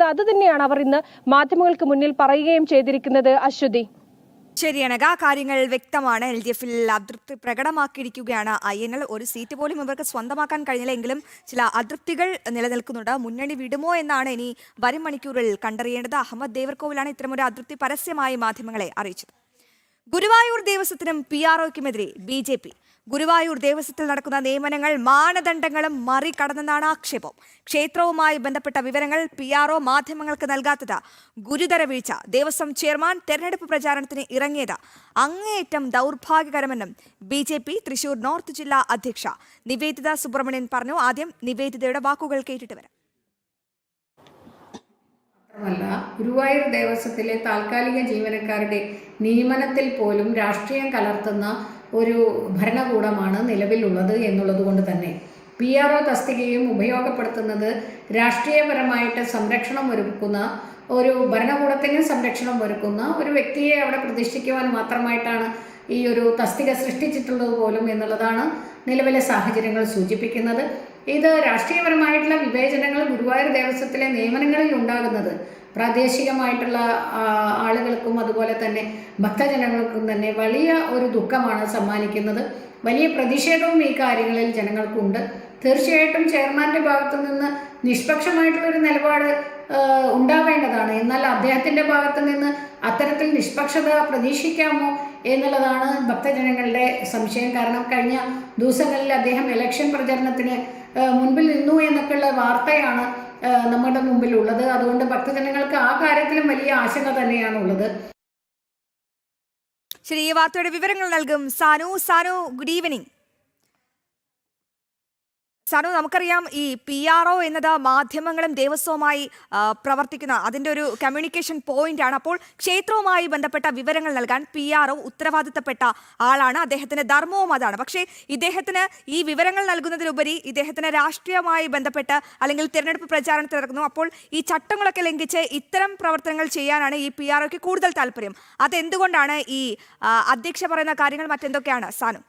എന്നുള്ളത് അത് തന്നെയാണ് അവർ ഇന്ന് മാധ്യമങ്ങൾക്ക് മുന്നിൽ പറയുകയും ചെയ്തിരിക്കുന്നത്. അശ്വതി, ശരിയാണ്, ആ കാര്യങ്ങൾ വ്യക്തമാണ്. LDF-ൽ അതൃപ്തി പ്രകടമാക്കിയിരിക്കുകയാണ് INL. ഒരു സീറ്റ് പോലും ഇവർക്ക് സ്വന്തമാക്കാൻ കഴിഞ്ഞില്ലെങ്കിലും ചില അതൃപ്തികൾ നിലനിൽക്കുന്നുണ്ട്. മുന്നണി വിടുമോ എന്നാണ് ഇനി വരും മണിക്കൂറിൽ കണ്ടറിയേണ്ടത്. അഹമ്മദ് ദേവർകോവിലാണ് ഇത്തരമൊരു അതൃപ്തി പരസ്യമായി മാധ്യമങ്ങളെ അറിയിച്ചത്. ഗുരുവായൂർ ദേവസ്വത്തിനും PROയ്ക്കുമെതിരെ BJP. ഗുരുവായൂർ ദേവസ്വത്തിൽ നടക്കുന്ന നിയമനങ്ങൾ മാനദണ്ഡങ്ങളും മറികടന്നെന്നാണ് ആക്ഷേപം. ക്ഷേത്രവുമായി ബന്ധപ്പെട്ട വിവരങ്ങൾ PRO മാധ്യമങ്ങൾക്ക് നൽകാത്തത് ഗുരുതര വീഴ്ച. ദേവസ്വം ചെയർമാൻ തെരഞ്ഞെടുപ്പ് പ്രചാരണത്തിന് ഇറങ്ങിയത് അങ്ങേയറ്റം ദൗർഭാഗ്യകരമെന്നും BJP തൃശൂർ നോർത്ത് ജില്ലാ അധ്യക്ഷ നിവേദിത സുബ്രഹ്മണ്യൻ പറഞ്ഞു. ആദ്യം നിവേദിതയുടെ വാക്കുകൾ കേട്ടിട്ട് വരാം. ഗുരുവായൂർ ദേവസ്വത്തിലെ താൽക്കാലിക ജീവനക്കാരുടെ നിയമനത്തിൽ പോലും രാഷ്ട്രീയം കലർത്തുന്ന ഒരു ഭരണകൂടമാണ് നിലവിലുള്ളത് എന്നുള്ളത് കൊണ്ട് തന്നെ PRO തസ്തികയും ഉപയോഗപ്പെടുത്തുന്നത് രാഷ്ട്രീയപരമായിട്ട് സംരക്ഷണം ഒരുക്കുന്ന ഒരു ഭരണകൂടത്തിന് സംരക്ഷണം ഒരുക്കുന്ന ഒരു വ്യക്തിയെ അവിടെ പ്രതിഷ്ഠിക്കുവാൻ മാത്രമായിട്ടാണ് ഈ ഒരു തസ്തിക സൃഷ്ടിച്ചിട്ടുള്ളത് പോലും എന്നുള്ളതാണ് നിലവിലെ സാഹചര്യങ്ങൾ സൂചിപ്പിക്കുന്നത്. ഇത് രാഷ്ട്രീയപരമായിട്ടുള്ള വിവേചനങ്ങൾ ഗുരുവായൂർ ദേവസ്വത്തിലെ നിയമനങ്ങളിൽ ഉണ്ടാകുന്നത് പ്രാദേശികമായിട്ടുള്ള ആളുകൾക്കും അതുപോലെ തന്നെ ഭക്തജനങ്ങൾക്കും തന്നെ വലിയ ഒരു ദുഃഖമാണ് സമ്മാനിക്കുന്നത്. വലിയ പ്രതിഷേധവും ഈ കാര്യങ്ങളിൽ ജനങ്ങൾക്കുണ്ട്. തീർച്ചയായിട്ടും ചെയർമാൻ്റെ ഭാഗത്തു നിന്ന് നിഷ്പക്ഷമായിട്ടുള്ളൊരു നിലപാട് ഉണ്ടാവേണ്ടതാണ്. എന്നാൽ അദ്ദേഹത്തിൻ്റെ ഭാഗത്തു നിന്ന് അത്തരത്തിൽ നിഷ്പക്ഷത പ്രതീക്ഷിക്കാമോ എന്നുള്ളതാണ് ഭക്തജനങ്ങളുടെ സംശയം. കാരണം കഴിഞ്ഞ ദിവസങ്ങളിൽ അദ്ദേഹം ഇലക്ഷൻ പ്രചരണത്തിന് മുൻപിൽ നിന്നു എന്നൊക്കെയുള്ള വാർത്തയാണ് നമ്മുടെ മുമ്പിലുള്ളത്. അതുകൊണ്ട് ഭക്തജനങ്ങൾക്ക് ആ കാര്യത്തിലും വലിയ ആശങ്ക തന്നെയാണ് ഉള്ളത്. ശരി, ഈ വാർത്തയുടെ വിവരങ്ങൾ നൽകും സാനു. Good evening. സാനു, നമുക്കറിയാം ഈ PRO എന്നത് മാധ്യമങ്ങളും ദേവസ്വവുമായി പ്രവർത്തിക്കുന്ന അതിൻ്റെ ഒരു കമ്മ്യൂണിക്കേഷൻ പോയിന്റ് ആണ്. അപ്പോൾ ക്ഷേത്രവുമായി ബന്ധപ്പെട്ട വിവരങ്ങൾ നൽകാൻ PRO ഉത്തരവാദിത്തപ്പെട്ട ആളാണ്. അദ്ദേഹത്തിന്റെ ധർമ്മവും അതാണ്. പക്ഷേ ഇദ്ദേഹത്തിന് ഈ വിവരങ്ങൾ നൽകുന്നതിലുപരി ഇദ്ദേഹത്തിന് രാഷ്ട്രീയവുമായി ബന്ധപ്പെട്ട് അല്ലെങ്കിൽ തിരഞ്ഞെടുപ്പ് പ്രചാരണത്തിൽ ഇറങ്ങുന്നു. അപ്പോൾ ഈ ചട്ടങ്ങളൊക്കെ ലംഘിച്ച് ഇത്തരം പ്രവർത്തനങ്ങൾ ചെയ്യാനാണ് ഈ PROയ്ക്ക് കൂടുതൽ താല്പര്യം. അതെന്തുകൊണ്ടാണ്? ഈ അധ്യക്ഷ പറയുന്ന കാര്യങ്ങൾ മറ്റെന്തൊക്കെയാണ് സാനു?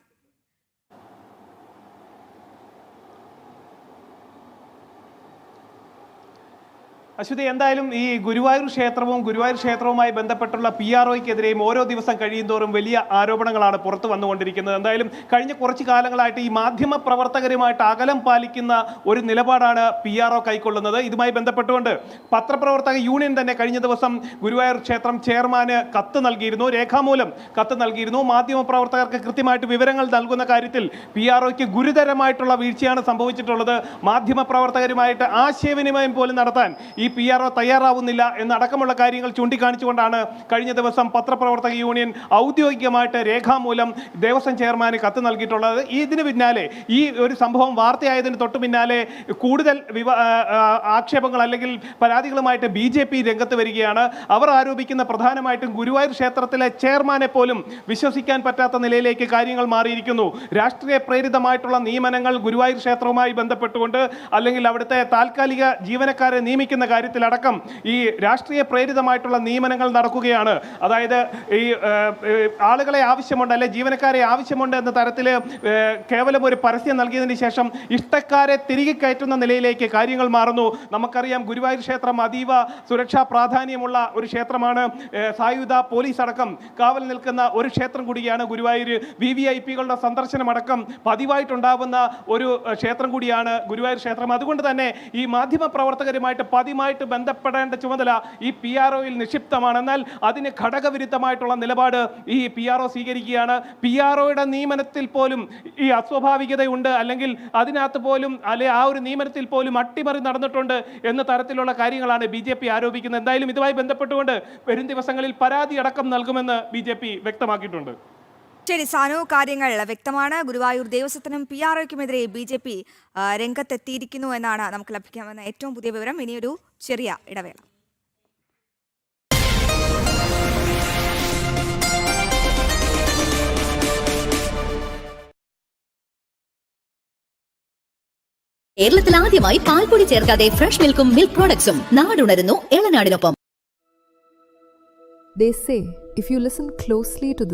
അശ്വതി, എന്തായാലും ഈ ഗുരുവായൂർ ക്ഷേത്രവുമായി ബന്ധപ്പെട്ടുള്ള PROയ്ക്കെതിരെയും ഓരോ ദിവസം കഴിയുന്തോറും വലിയ ആരോപണങ്ങളാണ് പുറത്തു വന്നുകൊണ്ടിരിക്കുന്നത്. എന്തായാലും കഴിഞ്ഞ കുറച്ച് കാലങ്ങളായിട്ട് ഈ മാധ്യമ പ്രവർത്തകരുമായിട്ട് അകലം പാലിക്കുന്ന ഒരു നിലപാടാണ് PRO കൈക്കൊള്ളുന്നത്. ഇതുമായി ബന്ധപ്പെട്ടുകൊണ്ട് പത്രപ്രവർത്തക യൂണിയൻ തന്നെ കഴിഞ്ഞ ദിവസം ഗുരുവായൂർ ക്ഷേത്രം ചെയർമാന് കത്ത് നൽകിയിരുന്നു, രേഖാമൂലം കത്ത് നൽകിയിരുന്നു. മാധ്യമ പ്രവർത്തകർക്ക് കൃത്യമായിട്ട് വിവരങ്ങൾ നൽകുന്ന കാര്യത്തിൽ PROയ്ക്ക് ഗുരുതരമായിട്ടുള്ള വീഴ്ചയാണ് സംഭവിച്ചിട്ടുള്ളത്. മാധ്യമ പ്രവർത്തകരുമായിട്ട് ആശയവിനിമയം പോലും നടത്താൻ ഈ PRO തയ്യാറാവുന്നില്ല എന്നടക്കമുള്ള കാര്യങ്ങൾ ചൂണ്ടിക്കാണിച്ചുകൊണ്ടാണ് കഴിഞ്ഞ ദിവസം പത്രപ്രവർത്തക യൂണിയൻ ഔദ്യോഗികമായിട്ട് രേഖാമൂലം ദേവസ്വം ചെയർമാന് കത്ത് നൽകിയിട്ടുള്ളത്. ഇതിന് പിന്നാലെ ഈ ഒരു സംഭവം വാർത്തയായതിന് തൊട്ട് പിന്നാലെ കൂടുതൽ ആക്ഷേപങ്ങൾ അല്ലെങ്കിൽ പരാതികളുമായിട്ട് BJP രംഗത്ത് വരികയാണ്. അവർ ആരോപിക്കുന്ന പ്രധാനമായിട്ടും ഗുരുവായൂർ ക്ഷേത്രത്തിലെ ചെയർമാനെ പോലും വിശ്വസിക്കാൻ പറ്റാത്ത നിലയിലേക്ക് കാര്യങ്ങൾ മാറിയിരിക്കുന്നു. രാഷ്ട്രീയ പ്രേരിതമായിട്ടുള്ള നിയമനങ്ങൾ ഗുരുവായൂർ ക്ഷേത്രവുമായി ബന്ധപ്പെട്ടുകൊണ്ട് അല്ലെങ്കിൽ അവിടുത്തെ താൽക്കാലിക ജീവനക്കാരെ നിയമിക്കുന്ന കാര്യത്തിലടക്കം ഈ രാഷ്ട്രീയ പ്രേരിതമായിട്ടുള്ള നിയമനങ്ങൾ നടക്കുകയാണ്. അതായത് ഈ ആളുകളെ ആവശ്യമുണ്ട് അല്ലെ ജീവനക്കാരെ ആവശ്യമുണ്ട് എന്ന തരത്തിൽ കേവലം ഒരു പരസ്യം നൽകിയതിന് ശേഷം ഇഷ്ടക്കാരെ തിരികെ കയറ്റുന്ന നിലയിലേക്ക് കാര്യങ്ങൾ മാറുന്നു. നമുക്കറിയാം ഗുരുവായൂർ ക്ഷേത്രം അതീവ സുരക്ഷാ പ്രാധാന്യമുള്ള ഒരു ക്ഷേത്രമാണ്. സായുധ പോലീസ് അടക്കം കാവൽ നിൽക്കുന്ന ഒരു ക്ഷേത്രം കൂടിയാണ് ഗുരുവായൂർ. VVIPകളുടെ സന്ദർശനമടക്കം പതിവായിട്ടുണ്ടാവുന്ന ഒരു ക്ഷേത്രം കൂടിയാണ് ഗുരുവായൂർ ക്ഷേത്രം. അതുകൊണ്ട് തന്നെ ഈ മാധ്യമ പ്രവർത്തകരുമായിട്ട് പതിവായിട്ട് ബന്ധപ്പെടേണ്ട ചുമതല ഈ PROയിൽ നിക്ഷിപ്തമാണ്. എന്നാൽ അതിന് ഘടകവിരുദ്ധമായിട്ടുള്ള നിലപാട് ഈ PRO സ്വീകരിക്കുകയാണ്. PROയുടെ നിയമനത്തിൽ പോലും ഈ അസ്വാഭാവികതയുണ്ട് അല്ലെങ്കിൽ അതിനകത്ത് പോലും അല്ലെ ആ ഒരു നിയമനത്തിൽ പോലും അട്ടിമറി നടന്നിട്ടുണ്ട് എന്ന തരത്തിലുള്ള കാര്യങ്ങളാണ് BJP ആരോപിക്കുന്നത്. എന്തായാലും ഇതുമായി ബന്ധപ്പെട്ടുകൊണ്ട് വരും ദിവസങ്ങളിൽ പരാതി അടക്കം നൽകുമെന്ന് BJP വ്യക്തമാക്കിയിട്ടുണ്ട്. ശരി സാനു, കാര്യങ്ങൾ വ്യക്തമാണ്. ഗുരുവായൂർ ദേവസ്വത്തിനും PROയ്ക്കുമെതിരെ BJP രംഗത്തെത്തിയിരിക്കുന്നു എന്നാണ് നമുക്ക് ലഭിക്കാവുന്ന ഏറ്റവും പുതിയ വിവരം. ഇനിയൊരു ചെറിയ ഇടവേള. കേരളത്തിൽ ആദ്യമായി പാൽപ്പൊടി ചേർക്കാതെ ഫ്രഷ് മിൽക്കും മിൽക്ക് പ്രോഡക്ട്സും നാടുണരുന്നു ഏളനാടിനൊപ്പം. They say if you listen closely to this